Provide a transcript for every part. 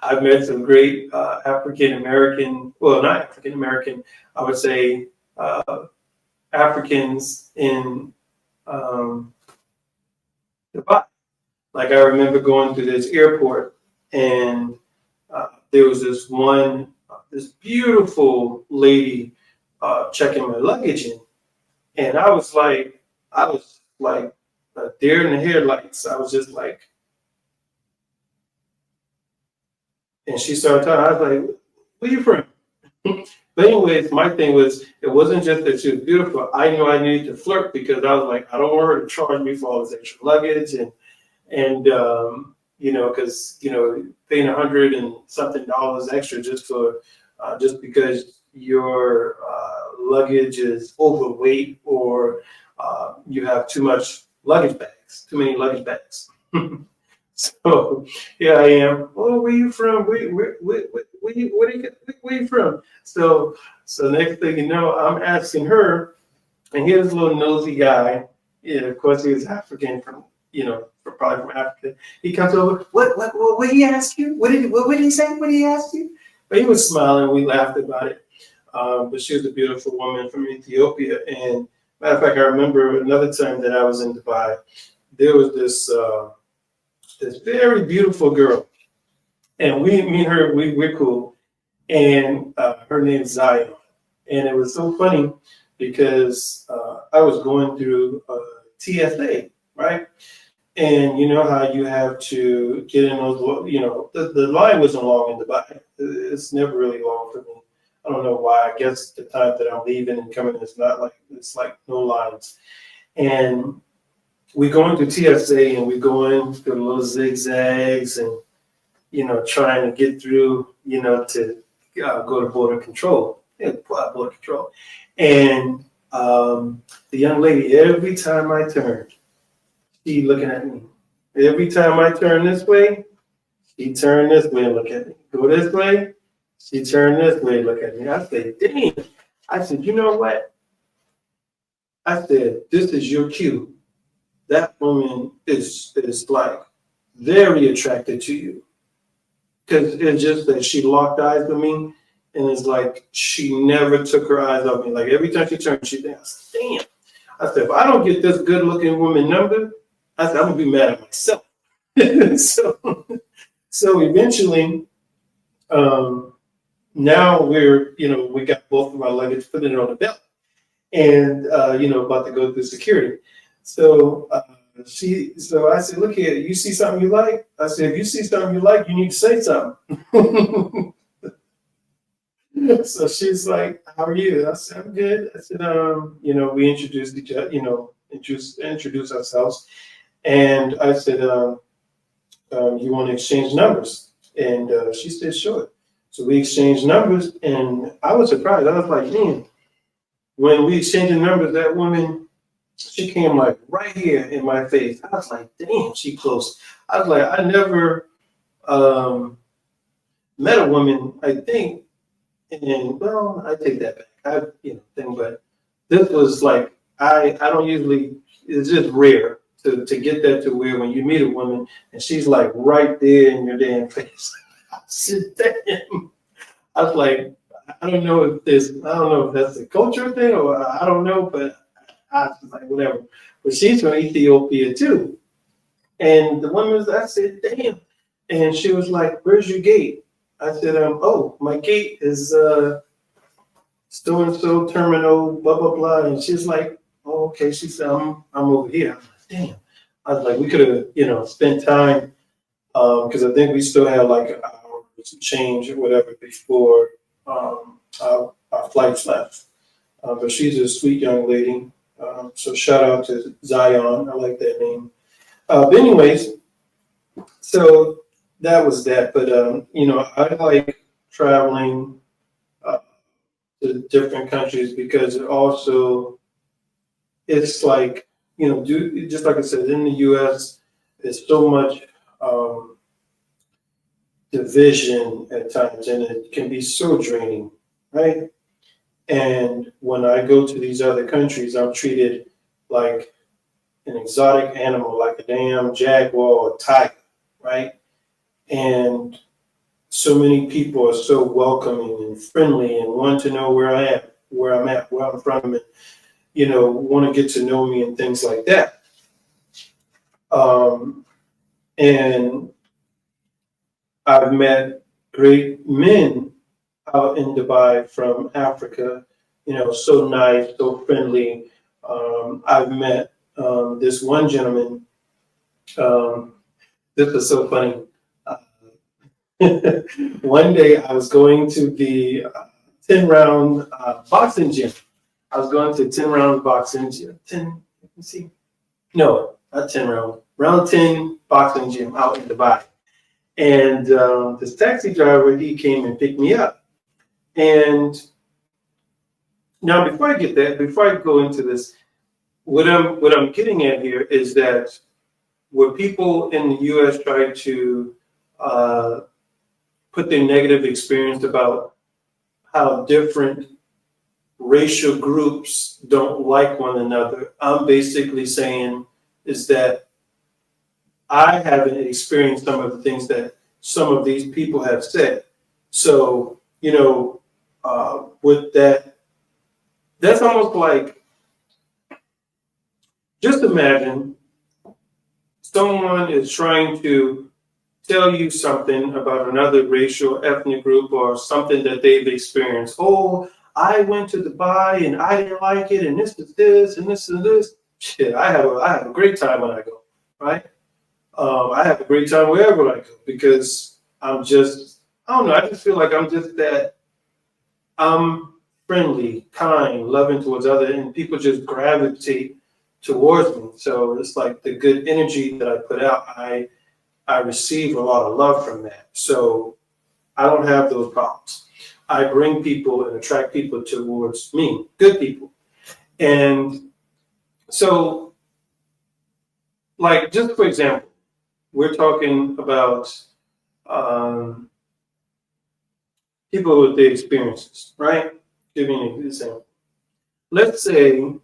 I've met some great African American, well, not African American, I would say Africans in um, Dubai. Like I remember going to this airport, and there was this beautiful lady checking my luggage in, and I was like a deer in the headlights. I was just like, and she started talking. I was like, "Where you from?" But anyways, my thing was it wasn't just that she was beautiful. I knew I needed to flirt because I was like, I don't want her to charge me for all this extra luggage and because paying $100 and something extra just for just because your luggage is overweight or you have too many luggage bags. So here I am. Oh, where you from? Where you from? So next thing you know, I'm asking her, and here's a little nosy guy. Yeah, of course he was African probably from Africa. He comes over. What did he ask you? What did he say? What did he ask you? But he was smiling. We laughed about it. But she was a beautiful woman from Ethiopia. And matter of fact, I remember another time that I was in Dubai. There was this very beautiful girl, and me and her, we're cool. And her name's Zion. And it was so funny because I was going through TSA, right? And you know how you have to get in those, the line wasn't long in Dubai. It's never really long for me. I don't know why. I guess the time that I'm leaving and coming, it's like no lines. And we go into TSA and we go in through the little zigzags and, trying to get through, to go to border control. Yeah, border control. And the young lady, every time I turned, she looking at me. Every time I turn this way, she turned this way and look at me. Go this way, she turned this way and look at me. I said, damn. I said, you know what? I said, this is your cue. That woman is like very attracted to you. Because it's just that she locked eyes with me, and it's like she never took her eyes off me. Like every time she turned, she thinks, damn. I said, if I don't get this good looking woman number, I said, I'm gonna be mad at myself. so so eventually, now we got both of our luggage, putting it on the belt, and about to go through security. So so I said, look here, you see something you like? I said, if you see something you like, you need to say something. So she's like, how are you? I said, I'm good. I said, we introduced each other, introduce ourselves. And I said, you want to exchange numbers? And she said, sure. So we exchanged numbers, and I was surprised. I was like, man, when we exchanged numbers, that woman, she came like right here in my face. I was like, damn, she close. I was like, I never met a woman, I think, and well, I take that back. But this was like, I don't usually, it's just rare to get that to where when you meet a woman and she's like right there in your damn face. I said, damn. I was like, I don't know if that's a culture thing or I don't know, but I was like, whatever. But she's from Ethiopia too. And the woman I said, damn. And she was like, where's your gate? I said, oh, my gate is so and so terminal, blah blah blah. And she's like, oh, okay. She said, I'm over here. I'm like, damn. I was like, we could have, spent time because I think we still had like an hour to change or whatever before our flights left. But she's a sweet young lady. So shout out to Zion. I like that name. But anyways, so that was that. But I like traveling to different countries because it's like just like I said, in the U.S. there's so much division at times, and it can be so draining, right? And when I go to these other countries, I'm treated like an exotic animal, like a damn jaguar or tiger, right? and so many people are so welcoming and friendly and want to know where I'm at, where I'm from, and want to get to know me and things like that. And I've met great men out in Dubai from Africa, so nice, so friendly. I've met this one gentleman. This was so funny. Uh, One day I was going to the 10-round boxing gym. I was going to 10-round boxing gym. 10, let me see. No, not 10 round. Round 10 boxing gym out in Dubai. And this taxi driver, he came and picked me up. And now before I go into this, what I'm getting at here is that where people in the US try to put their negative experience about how different racial groups don't like one another, I'm basically saying is that I haven't experienced some of the things that some of these people have said. So, with that, that's almost like, just imagine someone is trying to tell you something about another racial ethnic group or something that they've experienced. Oh, I went to Dubai and I didn't like it, and this is this and this is this. Shit, I have a great time when I go, right? I have a great time wherever I go because I don't know, I just feel like I'm friendly, kind, loving towards others, and people just gravitate towards me. So it's like the good energy that I put out, I receive a lot of love from that. So I don't have those problems. I bring people and attract people towards me, good people. And so, like, just for example, we're talking about people with the experiences, right? Give me an example. Let's say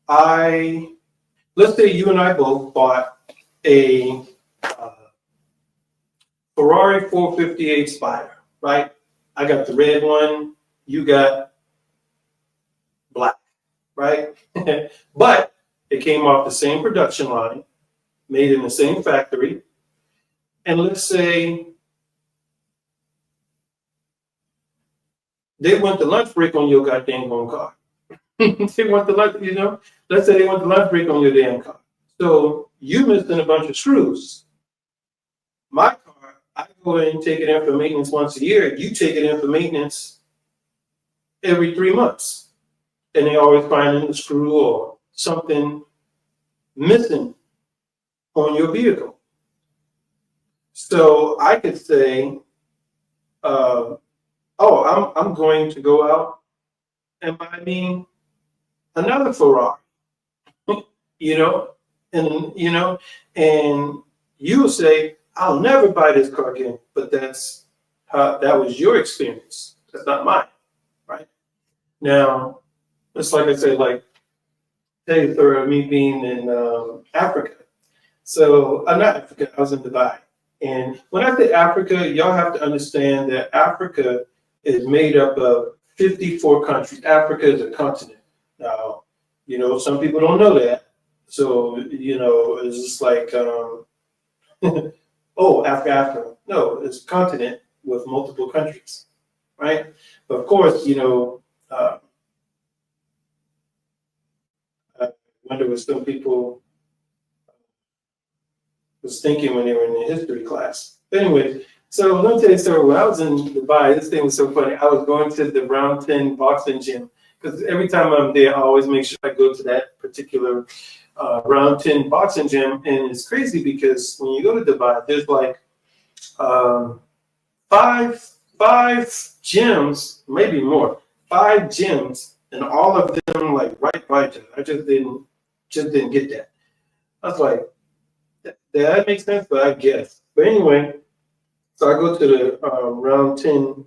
let's say you and I both bought a Ferrari 458 Spider, right? I got the red one, you got black, right? But it came off the same production line, made in the same factory. And let's say they went to lunch break on your goddamn home car. They went to lunch, let's say they went to lunch break on your damn car. So you missed in a bunch of screws. My car, I go in and take it in for maintenance once a year. You take it in for maintenance every 3 months. And they always find a screw or something missing on your vehicle. So I could say, I'm going to go out and buy me another Ferrari, you know, and you will say, I'll never buy this car again. But that was your experience. That's not mine, right? Now, it's like I said, like, tell you for me being in Africa. So I'm not Africa, I was in Dubai. And when I say Africa, y'all have to understand that Africa is made up of 54 countries. Africa is a continent. Now, some people don't know that. So, it's just like, oh, Africa. No, it's a continent with multiple countries, right? But of course, I wonder what some people was thinking when they were in the history class. But anyway, so let me tell you a story. When I was in Dubai, this thing was so funny. I was going to the round 10 boxing gym because every time I'm there, I always make sure I go to that particular round 10 boxing gym. And it's crazy because when you go to Dubai, there's like five gyms, maybe more, 5 gyms, and all of them like right by each other. I just didn't get that. I was like, that makes sense, but I guess. But anyway, so I go to the round 10,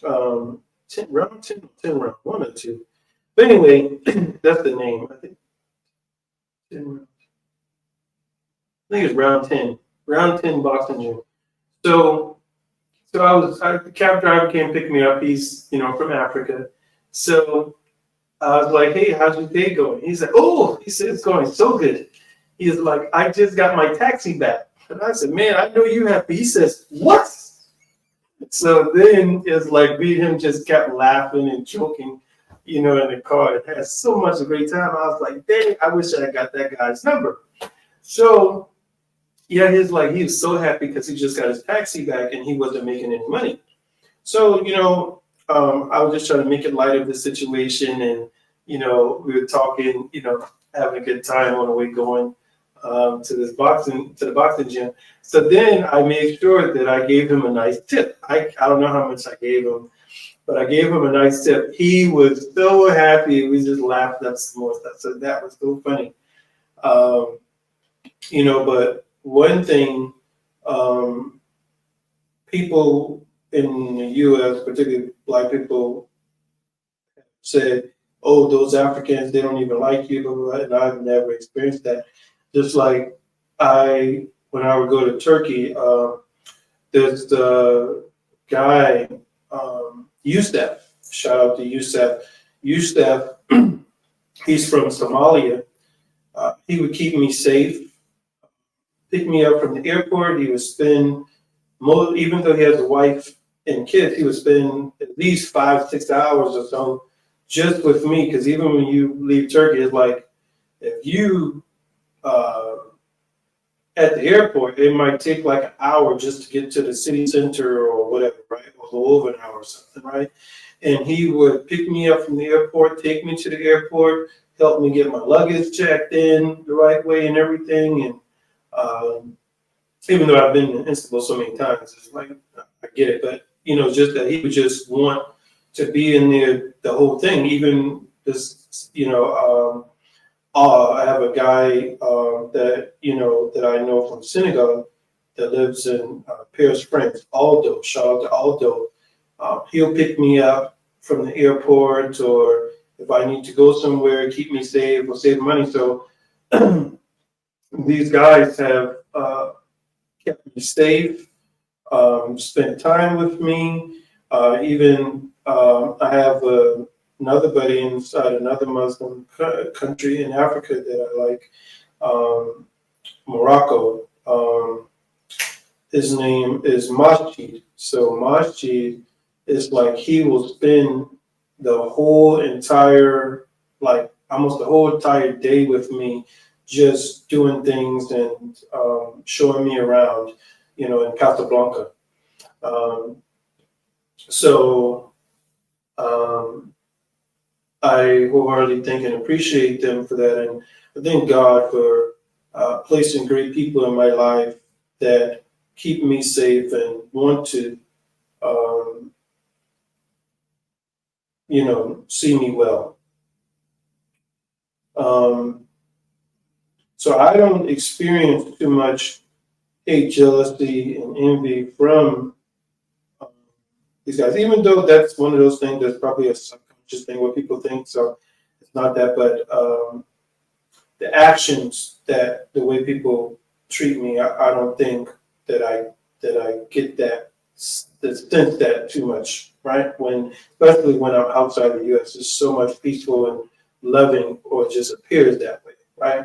round 10, 10 round, 1 or 2. But anyway, that's the name. I think 10 round. I think it's round 10 boxing gym. So the cab driver came pick me up. He's, from Africa. So I was like, hey, how's your day going? He's like, oh, he said, it's going so good. He's like, I just got my taxi back. And I said, man, I know you happy. He says, what? So then it's like me and him just kept laughing and joking, in the car. It had so much a great time. I was like, dang, I wish I got that guy's number. So yeah, he was so happy because he just got his taxi back and he wasn't making any money. So, I was just trying to make it light of the situation, and, we were talking, having a good time on the way going to the boxing gym. So then I made sure that I gave him a nice tip. I don't know how much I gave him, but I gave him a nice tip. He was so happy. We just laughed up some more stuff. So that was so funny. But one thing, people in the U.S., particularly Black people, said, "Oh, those Africans, they don't even like you," blah, blah, blah. And I've never experienced that. Just like when I would go to Turkey, there's the guy, Yusef. Shout out to Yusef. Yusef, he's from Somalia. He would keep me safe, pick me up from the airport. He would spend, even though he has a wife and kids, he would spend at least 5-6 hours or so just with me. Because even when you leave Turkey, it's like if you at the airport, it might take like an hour just to get to the city center or whatever, right? Or a little over an hour or something, right? And he would pick me up from the airport, take me to the airport, help me get my luggage checked in the right way and everything. And even though I've been in Istanbul so many times, it's like, I get it. But, just that he would just want to be in there the whole thing. Even this, I have a guy that I know from Senegal that lives in Paris, France. Aldo, shout out to Aldo. He'll pick me up from the airport, or if I need to go somewhere, keep me safe or save money. So these guys have kept me safe, spent time with me. Even I have another buddy inside another Muslim country in Africa that I like, Morocco. His name is Masjid. So Masjid is like he will spend the whole entire, like almost the whole entire day with me, just doing things and showing me around, in Casablanca. So I wholeheartedly thank and appreciate them for that. And I thank God for placing great people in my life that keep me safe and want to, see me well. So I don't experience too much hate, jealousy, and envy from these guys, even though that's one of those things that's probably a subconscious thing what people think. So it's not that, but the actions, that the way people treat me, I don't think that I get the sense that too much, right? Especially when I'm outside the U.S., it's so much peaceful and loving, or it just appears that way, right?